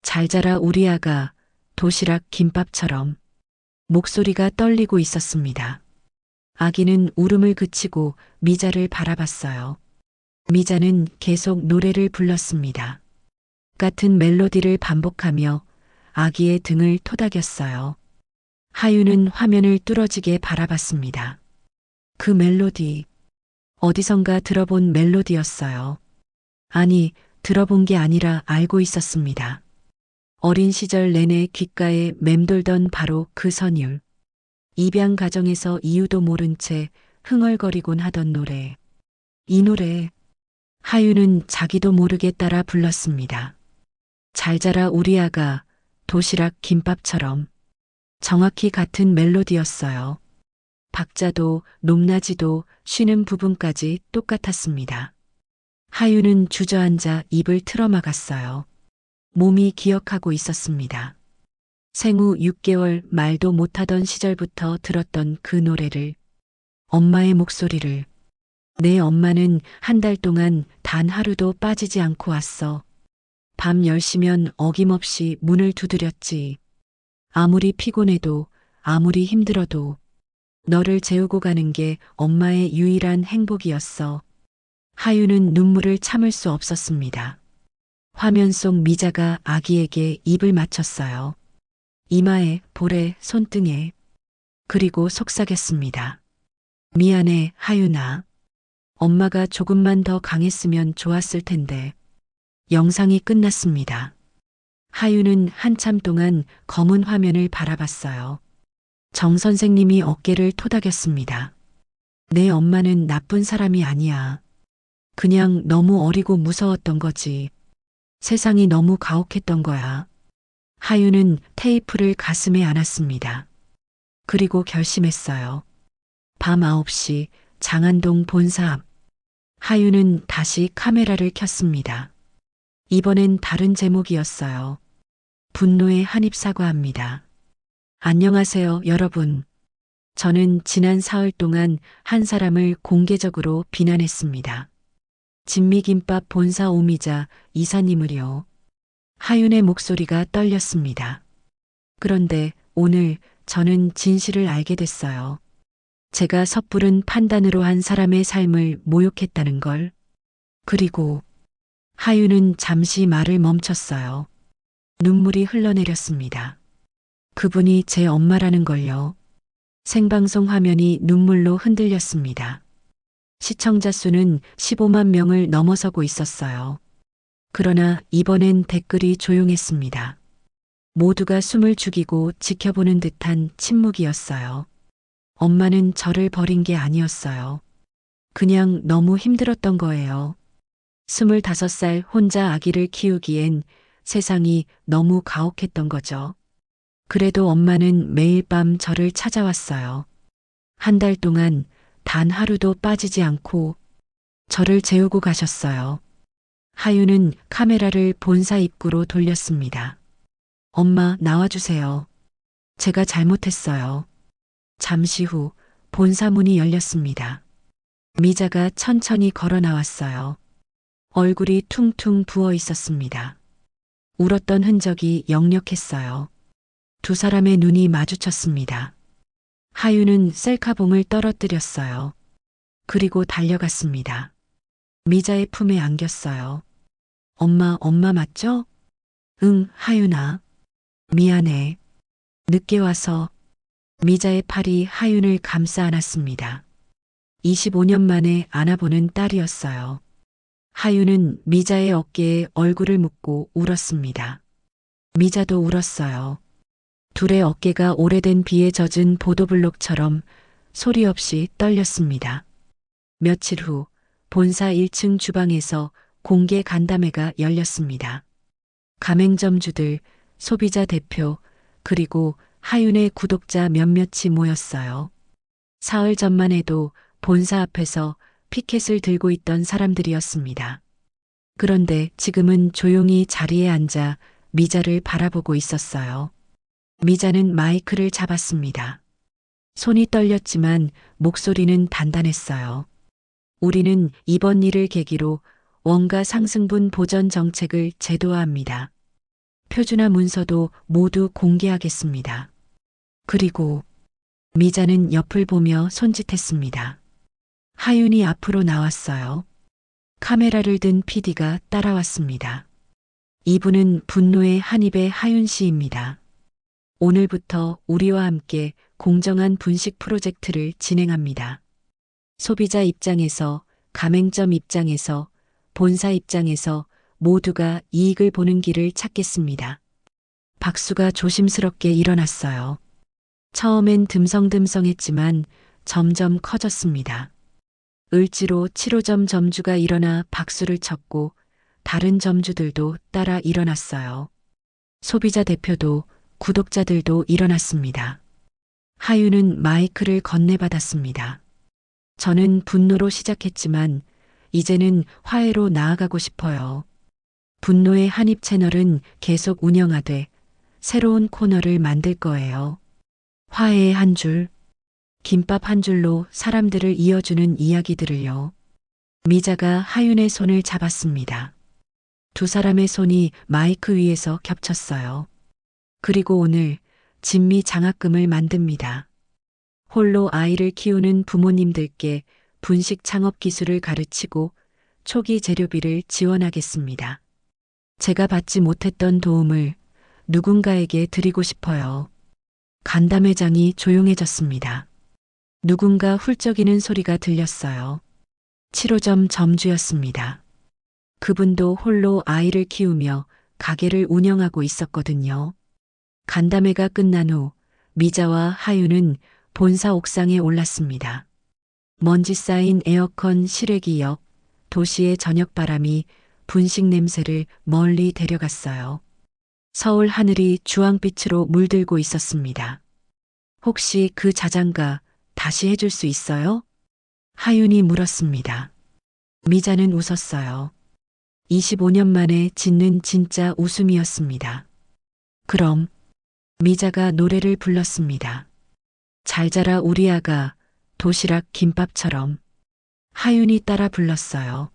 잘 자라 우리 아가, 도시락 김밥처럼. 목소리가 떨리고 있었습니다. 아기는 울음을 그치고 미자를 바라봤어요. 미자는 계속 노래를 불렀습니다. 같은 멜로디를 반복하며 아기의 등을 토닥였어요. 하윤은 화면을 뚫어지게 바라봤습니다. 그 멜로디, 어디선가 들어본 멜로디였어요. 아니, 들어본 게 아니라 알고 있었습니다. 어린 시절 내내 귓가에 맴돌던 바로 그 선율. 입양 가정에서 이유도 모른 채 흥얼거리곤 하던 노래. 이 노래, 하윤은 자기도 모르게 따라 불렀습니다. 잘 자라 우리 아가, 도시락 김밥처럼. 정확히 같은 멜로디였어요. 박자도 높낮이도 쉬는 부분까지 똑같았습니다. 하윤은 주저앉아 입을 틀어막았어요. 몸이 기억하고 있었습니다. 생후 6개월 말도 못하던 시절부터 들었던 그 노래를, 엄마의 목소리를. 내 엄마는 한 달 동안 단 하루도 빠지지 않고 왔어. 밤 10시면 어김없이 문을 두드렸지. 아무리 피곤해도 아무리 힘들어도 너를 재우고 가는 게 엄마의 유일한 행복이었어. 하윤은 눈물을 참을 수 없었습니다. 화면 속 미자가 아기에게 입을 맞췄어요. 이마에, 볼에, 손등에. 그리고 속삭였습니다. 미안해, 하윤아. 엄마가 조금만 더 강했으면 좋았을 텐데. 영상이 끝났습니다. 하윤은 한참 동안 검은 화면을 바라봤어요. 정 선생님이 어깨를 토닥였습니다. 내 엄마는 나쁜 사람이 아니야. 그냥 너무 어리고 무서웠던 거지. 세상이 너무 가혹했던 거야. 하윤은 테이프를 가슴에 안았습니다. 그리고 결심했어요. 밤 9시 장안동 본사 앞. 하윤은 다시 카메라를 켰습니다. 이번엔 다른 제목이었어요. 분노의 한입 사과합니다. 안녕하세요, 여러분. 저는 지난 사흘 동안 한 사람을 공개적으로 비난했습니다. 진미김밥 본사 오미자 이사님을요. 하윤의 목소리가 떨렸습니다. 그런데 오늘 저는 진실을 알게 됐어요. 제가 섣부른 판단으로 한 사람의 삶을 모욕했다는 걸. 그리고 하윤은 잠시 말을 멈췄어요. 눈물이 흘러내렸습니다. 그분이 제 엄마라는 걸요. 생방송 화면이 눈물로 흔들렸습니다. 시청자 수는 15만 명을 넘어서고 있었어요. 그러나 이번엔 댓글이 조용했습니다. 모두가 숨을 죽이고 지켜보는 듯한 침묵이었어요. 엄마는 저를 버린 게 아니었어요. 그냥 너무 힘들었던 거예요. 25살 혼자 아기를 키우기엔 세상이 너무 가혹했던 거죠. 그래도 엄마는 매일 밤 저를 찾아왔어요. 한 달 동안 단 하루도 빠지지 않고 저를 재우고 가셨어요. 하윤은 카메라를 본사 입구로 돌렸습니다. 엄마, 나와주세요. 제가 잘못했어요. 잠시 후 본사 문이 열렸습니다. 미자가 천천히 걸어 나왔어요. 얼굴이 퉁퉁 부어 있었습니다. 울었던 흔적이 역력했어요. 두 사람의 눈이 마주쳤습니다. 하윤은 셀카봉을 떨어뜨렸어요. 그리고 달려갔습니다. 미자의 품에 안겼어요. 엄마 맞죠? 응, 하윤아. 미안해. 늦게 와서. 미자의 팔이 하윤을 감싸 안았습니다. 25년 만에 안아보는 딸이었어요. 하윤은 미자의 어깨에 얼굴을 묻고 울었습니다. 미자도 울었어요. 둘의 어깨가 오래된 비에 젖은 보도블록처럼 소리 없이 떨렸습니다. 며칠 후 본사 1층 주방에서 공개 간담회가 열렸습니다. 가맹점주들, 소비자 대표, 그리고 하윤의 구독자 몇몇이 모였어요. 사흘 전만 해도 본사 앞에서 피켓을 들고 있던 사람들이었습니다. 그런데 지금은 조용히 자리에 앉아 미자를 바라보고 있었어요. 미자는 마이크를 잡았습니다. 손이 떨렸지만 목소리는 단단했어요. 우리는 이번 일을 계기로 원가 상승분 보전 정책을 제도화합니다. 표준화 문서도 모두 공개하겠습니다. 그리고 미자는 옆을 보며 손짓했습니다. 하윤이 앞으로 나왔어요. 카메라를 든 PD가 따라왔습니다. 이분은 분노의 한 입의 하윤 씨입니다. 오늘부터 우리와 함께 공정한 분식 프로젝트를 진행합니다. 소비자 입장에서, 가맹점 입장에서, 본사 입장에서 모두가 이익을 보는 길을 찾겠습니다. 박수가 조심스럽게 일어났어요. 처음엔 듬성듬성했지만 점점 커졌습니다. 을지로 7호점 점주가 일어나 박수를 쳤고 다른 점주들도 따라 일어났어요. 소비자 대표도 구독자들도 일어났습니다. 하윤은 마이크를 건네받았습니다. 저는 분노로 시작했지만 이제는 화해로 나아가고 싶어요. 분노의 한입 채널은 계속 운영하되 새로운 코너를 만들 거예요. 화해의 한 줄, 김밥 한 줄로 사람들을 이어주는 이야기들을요. 미자가 하윤의 손을 잡았습니다. 두 사람의 손이 마이크 위에서 겹쳤어요. 그리고 오늘 진미 장학금을 만듭니다. 홀로 아이를 키우는 부모님들께 분식 창업 기술을 가르치고 초기 재료비를 지원하겠습니다. 제가 받지 못했던 도움을 누군가에게 드리고 싶어요. 간담회장이 조용해졌습니다. 누군가 훌쩍이는 소리가 들렸어요. 7호점 점주였습니다. 그분도 홀로 아이를 키우며 가게를 운영하고 있었거든요. 간담회가 끝난 후 미자와 하윤은 본사 옥상에 올랐습니다. 먼지 쌓인 에어컨 실외기 옆 도시의 저녁바람이 분식 냄새를 멀리 데려갔어요. 서울 하늘이 주황빛으로 물들고 있었습니다. 혹시 그 자장가 다시 해줄 수 있어요? 하윤이 물었습니다. 미자는 웃었어요. 25년 만에 짓는 진짜 웃음이었습니다. 그럼 미자가 노래를 불렀습니다. 잘 자라 우리 아가 도시락 김밥처럼. 하윤이 따라 불렀어요.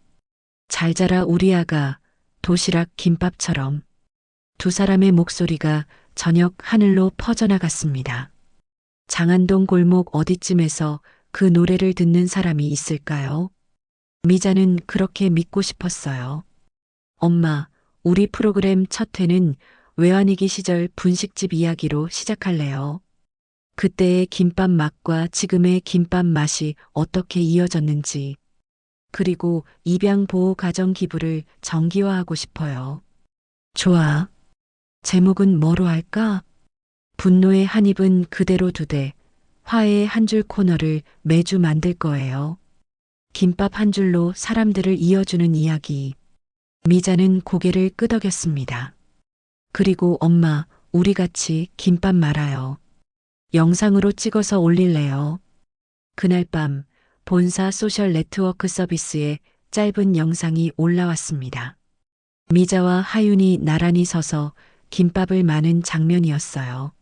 잘 자라 우리 아가 도시락 김밥처럼. 두 사람의 목소리가 저녁 하늘로 퍼져나갔습니다. 장안동 골목 어디쯤에서 그 노래를 듣는 사람이 있을까요? 미자는 그렇게 믿고 싶었어요. 엄마, 우리 프로그램 첫 회는 외환위기 시절 분식집 이야기로 시작할래요. 그때의 김밥 맛과 지금의 김밥 맛이 어떻게 이어졌는지, 그리고 입양보호 가정 기부를 정기화하고 싶어요. 좋아. 제목은 뭐로 할까? 분노의 한 입은 그대로 두되 화해의 한 줄 코너를 매주 만들 거예요. 김밥 한 줄로 사람들을 이어주는 이야기. 미자는 고개를 끄덕였습니다. 그리고 엄마, 우리 같이 김밥 말아요. 영상으로 찍어서 올릴래요. 그날 밤 본사 소셜 네트워크 서비스에 짧은 영상이 올라왔습니다. 미자와 하윤이 나란히 서서 김밥을 마는 장면이었어요.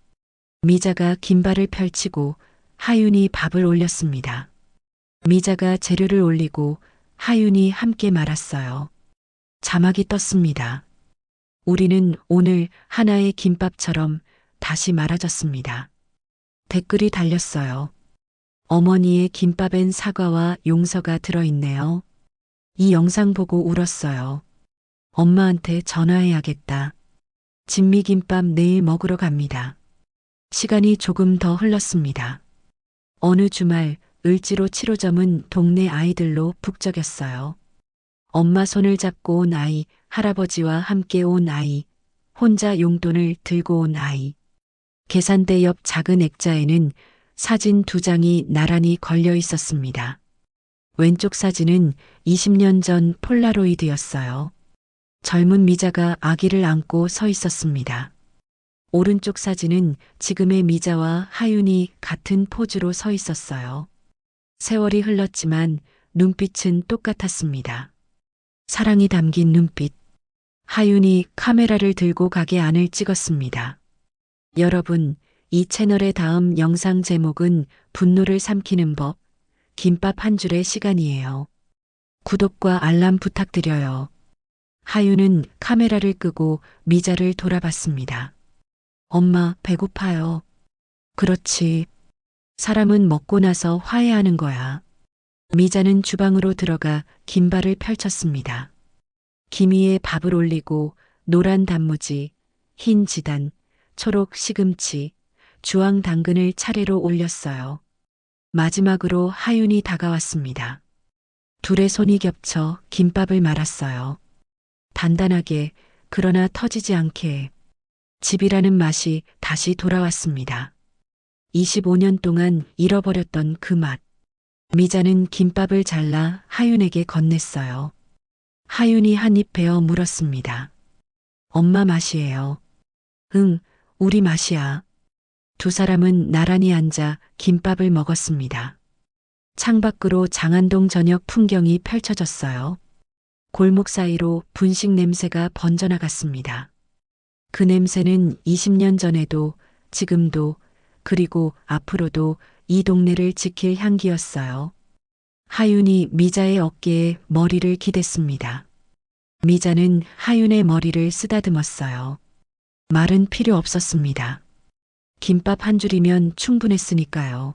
미자가 김발을 펼치고 하윤이 밥을 올렸습니다. 미자가 재료를 올리고 하윤이 함께 말았어요. 자막이 떴습니다. 우리는 오늘 하나의 김밥처럼 다시 말아졌습니다. 댓글이 달렸어요. 어머니의 김밥엔 사과와 용서가 들어있네요. 이 영상 보고 울었어요. 엄마한테 전화해야겠다. 진미김밥 내일 먹으러 갑니다. 시간이 조금 더 흘렀습니다. 어느 주말 을지로 7호점은 동네 아이들로 북적였어요. 엄마 손을 잡고 온 아이, 할아버지와 함께 온 아이, 혼자 용돈을 들고 온 아이. 계산대 옆 작은 액자에는 사진 2장이 나란히 걸려 있었습니다. 왼쪽 사진은 20년 전 폴라로이드였어요. 젊은 미자가 아기를 안고 서 있었습니다. 오른쪽 사진은 지금의 미자와 하윤이 같은 포즈로 서 있었어요. 세월이 흘렀지만 눈빛은 똑같았습니다. 사랑이 담긴 눈빛. 하윤이 카메라를 들고 가게 안을 찍었습니다. 여러분, 이 채널의 다음 영상 제목은 분노를 삼키는 법, 김밥 한 줄의 시간이에요. 구독과 알람 부탁드려요. 하윤은 카메라를 끄고 미자를 돌아봤습니다. 엄마, 배고파요. 그렇지. 사람은 먹고 나서 화해하는 거야. 미자는 주방으로 들어가 김발을 펼쳤습니다. 김 위에 밥을 올리고 노란 단무지, 흰 지단, 초록 시금치, 주황 당근을 차례로 올렸어요. 마지막으로 하윤이 다가왔습니다. 둘의 손이 겹쳐 김밥을 말았어요. 단단하게, 그러나 터지지 않게. 집이라는 맛이 다시 돌아왔습니다. 25년 동안 잃어버렸던 그 맛. 미자는 김밥을 잘라 하윤에게 건넸어요. 하윤이 한 입 베어 물었습니다. 엄마 맛이에요. 응, 우리 맛이야. 두 사람은 나란히 앉아 김밥을 먹었습니다. 창밖으로 장안동 저녁 풍경이 펼쳐졌어요. 골목 사이로 분식 냄새가 번져나갔습니다. 그 냄새는 20년 전에도, 지금도, 그리고 앞으로도 이 동네를 지킬 향기였어요. 하윤이 미자의 어깨에 머리를 기댔습니다. 미자는 하윤의 머리를 쓰다듬었어요. 말은 필요 없었습니다. 김밥 한 줄이면 충분했으니까요.